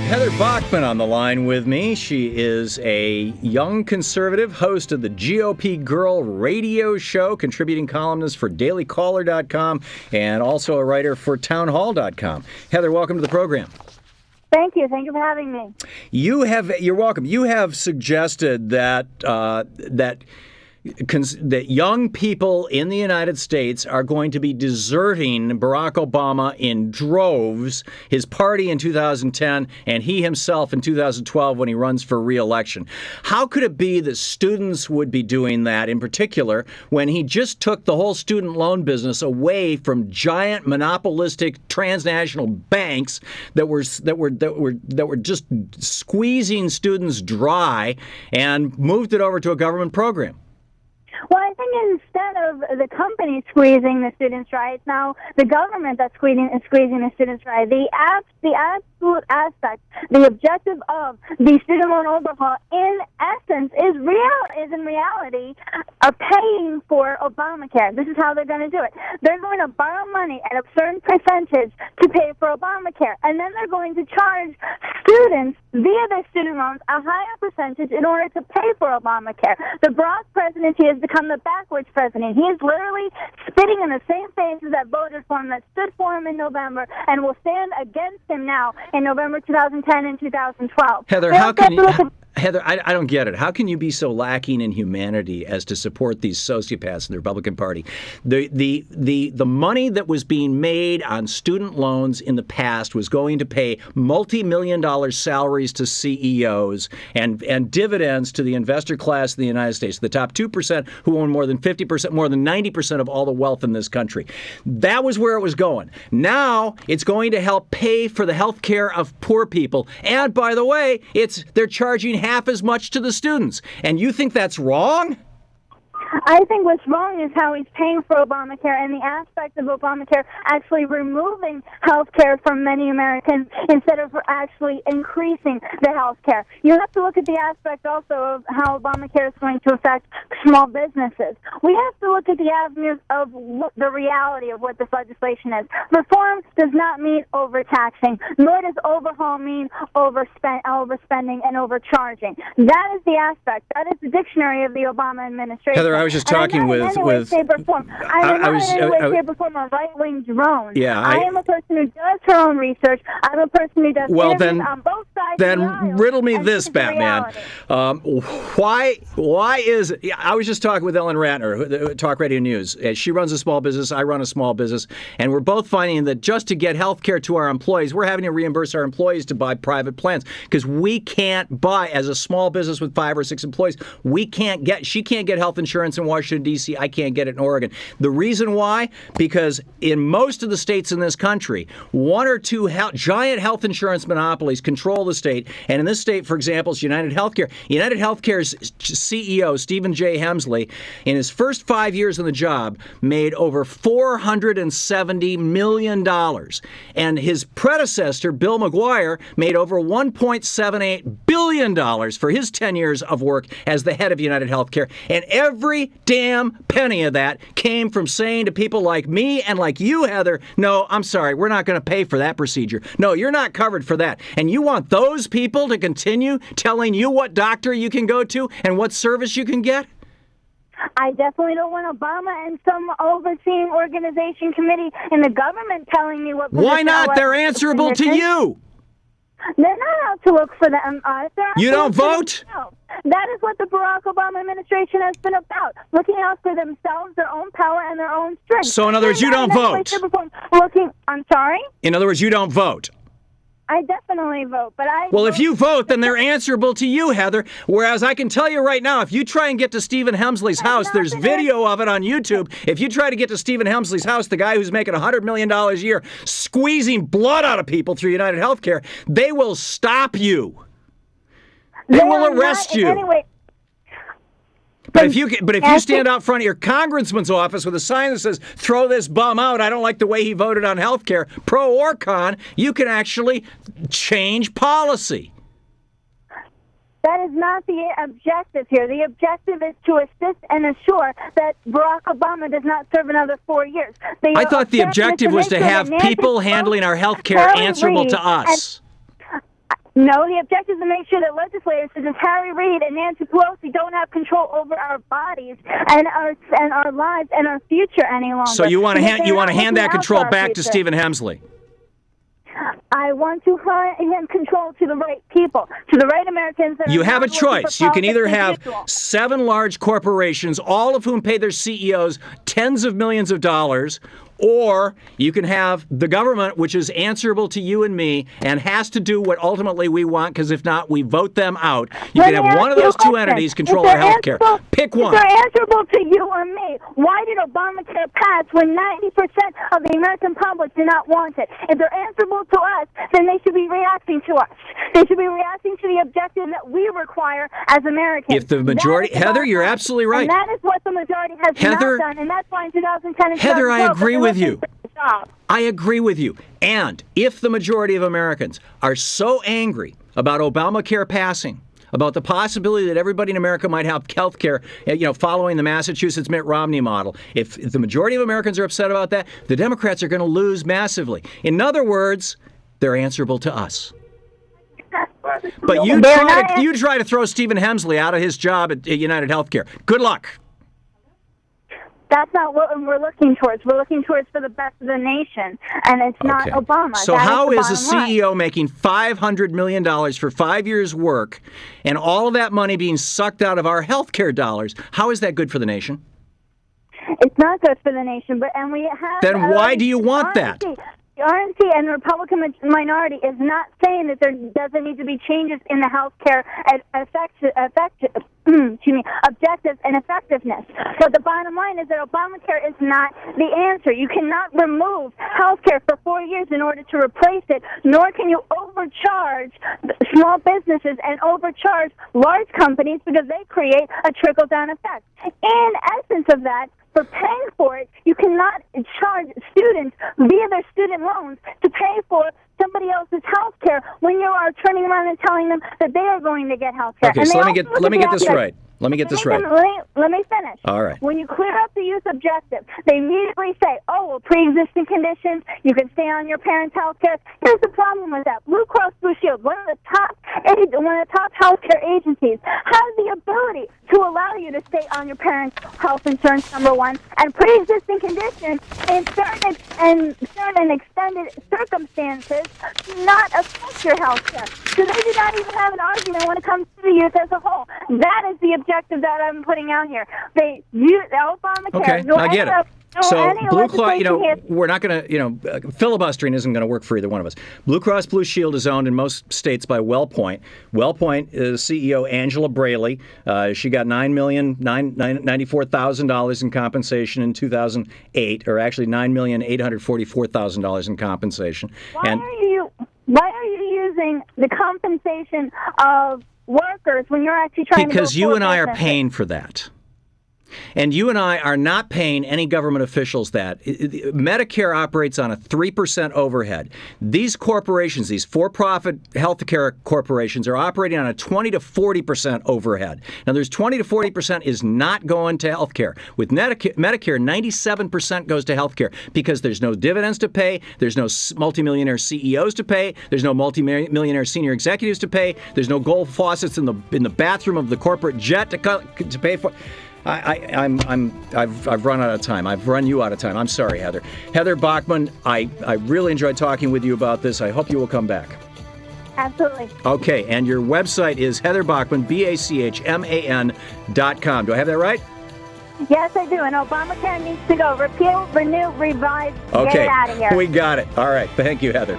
Heather Bachman on the line with me. She is a young conservative, host of the GOP Girl Radio show, contributing columnist for dailycaller.com, and also a writer for townhall.com. Heather, welcome to the program. Thank you. Thank you for having me. You're welcome. You have suggested that that young people in the United States are going to be deserting Barack Obama in droves, his party in 2010, and he himself in 2012 when he runs for re-election. How could it be that students would be doing that in particular when he just took the whole student loan business away from giant monopolistic transnational banks that were just squeezing students dry and moved it over to a government program? Well, I think instead of the company squeezing the students dry, it's now the government that's squeezing the students dry. The absolute aspect, the objective of the student loan overhaul, in essence, is in reality paying for Obamacare. This is how they're going to do it. They're going to borrow money at a certain percentage to pay for Obamacare, and then they're going to charge students via their student loans a higher percentage in order to pay for Obamacare. The Barack presidency has become the backwards president. He is literally spitting in the same faces that voted for him, that stood for him in November, and will stand against him now in November 2010 and 2012. Heather, Heather, I don't get it. How can you be so lacking in humanity as to support these sociopaths in the Republican Party? The money that was being made on student loans in the past was going to pay multi-million-dollar salaries to CEOs and dividends to the investor class in the United States, the top 2% who own more than 50%, more than 90% of all the wealth in this country. That was where it was going. Now it's going to help pay for the health care of poor people. And by the way, they're charging half as much to the students. And you think that's wrong? I think what's wrong is how he's paying for Obamacare and the aspect of Obamacare actually removing health care from many Americans instead of actually increasing the health care. You have to look at the aspect also of how Obamacare is going to affect small businesses. We have to look at the avenues of the reality of what this legislation is. Reform does not mean overtaxing, nor does overhaul mean overspending and overcharging. That is the aspect. That is the dictionary of the Obama administration. Heather, I was just talking with. I'm not in any way, shape, or form a right-wing drone. Yeah, I am a person who does her own research. I'm a person who does interviews on both sides of the aisle. Then riddle me this, Batman. Why is... I was just talking with Ellen Ratner, Talk Radio News. She runs a small business. I run a small business. And we're both finding that just to get health care to our employees, we're having to reimburse our employees to buy private plans because we can't buy, as a small business with 5 or 6 employees, she can't get health insurance in Washington, D.C. I can't get it in Oregon. The reason why? Because in most of the states in this country, 1 or 2 giant health insurance monopolies control the state. And in this state, for example, is United Healthcare. United Healthcare's CEO, Stephen J. Hemsley, in his first 5 years on the job, made over $470 million. And his predecessor, Bill McGuire, made over $1.78 billion for his 10 years of work as the head of United Healthcare. And every damn penny of that came from saying to people like me and like you, Heather, no, I'm sorry, we're not going to pay for that procedure. No, you're not covered for that. And you want those people to continue telling you what doctor you can go to and what service you can get? I definitely don't want Obama and some overseeing organization committee in the government telling me what... Why not? They're answerable to you. They're not out to look for them. You don't vote? That is what the Barack Obama administration has been about, looking out for themselves, their own power, and their own strength. So in other words, you don't vote? I'm sorry? In other words, you don't vote? I definitely vote, but Well, if you vote, then they're answerable to you, Heather. Whereas I can tell you right now, if you try and get to Stephen Hemsley's house, there's video of it on YouTube. If you try to get to Stephen Hemsley's house, the guy who's making $100 million a year, squeezing blood out of people through United Healthcare, they will stop you. They will arrest you. Anyway. But if you stand out front of your congressman's office with a sign that says, throw this bum out, I don't like the way he voted on health care, pro or con, you can actually change policy. That is not the objective here. The objective is to assist and assure that Barack Obama does not serve another 4 years. I thought the objective was to have people handling our health care answerable to us. No, the objective is to make sure that legislators such as Harry Reid and Nancy Pelosi don't have control over our bodies and our lives and our future any longer. So you want to hand that control back to Stephen Hemsley? I want to hand control to the right people, to the right Americans. You have a choice. You can either have 7 large corporations, all of whom pay their CEOs tens of millions of dollars, or you can have the government, which is answerable to you and me and has to do what ultimately we want, because if not, we vote them out. You can have one of those two entities control our health care. Pick one. If they're answerable to you or me, why did Obamacare pass when 90% of the American public did not want it? If they're answerable to us, then they should be reacting to us. They should be reacting to the objective that we require as Americans. If the majority, Heather, you're absolutely right. And that is what the majority has not done, and that's why in 2010 and Heather, I agree with you. Stop. I agree with you. And if the majority of Americans are so angry about Obamacare passing, about the possibility that everybody in America might have health care, following the Massachusetts Mitt Romney model, if the majority of Americans are upset about that, the Democrats are going to lose massively. In other words, they're answerable to us. But you try to throw Stephen Hemsley out of his job at United Healthcare. Good luck. That's not what we're looking towards. We're looking towards for the best of the nation, and it's not Obama. So how is a CEO making $500 million for 5 years' work and all of that money being sucked out of our health care dollars? How is that good for the nation? It's not good for the nation, and we have... Then why do you want that? The RNC and the Republican minority is not saying that there doesn't need to be changes in the health care objectives and effectiveness. But the bottom line is that Obamacare is not the answer. You cannot remove health care for 4 years in order to replace it, nor can you overcharge small businesses and overcharge large companies because they create a trickle-down effect. In essence of that, for paying for it, you cannot charge students via their student loans to pay for somebody else's health care when you are turning around and telling them that they are going to get health care. Okay, so let me get this right. Let me finish. All right. When you clear up the youth objective, they immediately say, pre-existing conditions, you can stay on your parents' health care. Here's the problem with that. Blue Cross Blue Shield, one of the top health care agencies, has the ability to allow you to stay on your parents' health insurance, number one, and pre-existing conditions in certain extended circumstances do not affect your health care. So they do not even have an argument when it comes to the youth as a whole. That is the objective that I'm putting out here. They use Obamacare. Okay, I get it. So Blue Cross, we're not going to, filibustering isn't going to work for either one of us. Blue Cross Blue Shield is owned in most states by WellPoint. WellPoint is CEO Angela Braley. She got $9,094,000 in compensation in 2008, or actually $9,844,000 in compensation. Why are you using the compensation of workers when you're actually trying to... Because you and I are paying for that. And you and I are not paying any government officials that. Medicare operates on a 3% overhead. These corporations, these for-profit healthcare corporations, are operating on a 20 to 40% overhead. Now, there's 20 to 40% is not going to healthcare. With Medicare, 97% goes to healthcare because there's no dividends to pay, there's no multimillionaire CEOs to pay, there's no multimillionaire senior executives to pay, there's no gold faucets in the bathroom of the corporate jet to pay for. I've run out of time. I've run you out of time. I'm sorry, Heather. Heather Bachman, I really enjoyed talking with you about this. I hope you will come back. Absolutely. Okay, and your website is Heather Bachman, BACHMAN.com. Do I have that right? Yes, I do. And Obamacare needs to go. Repeal, renew, revise, get it out of here. We got it. All right. Thank you, Heather.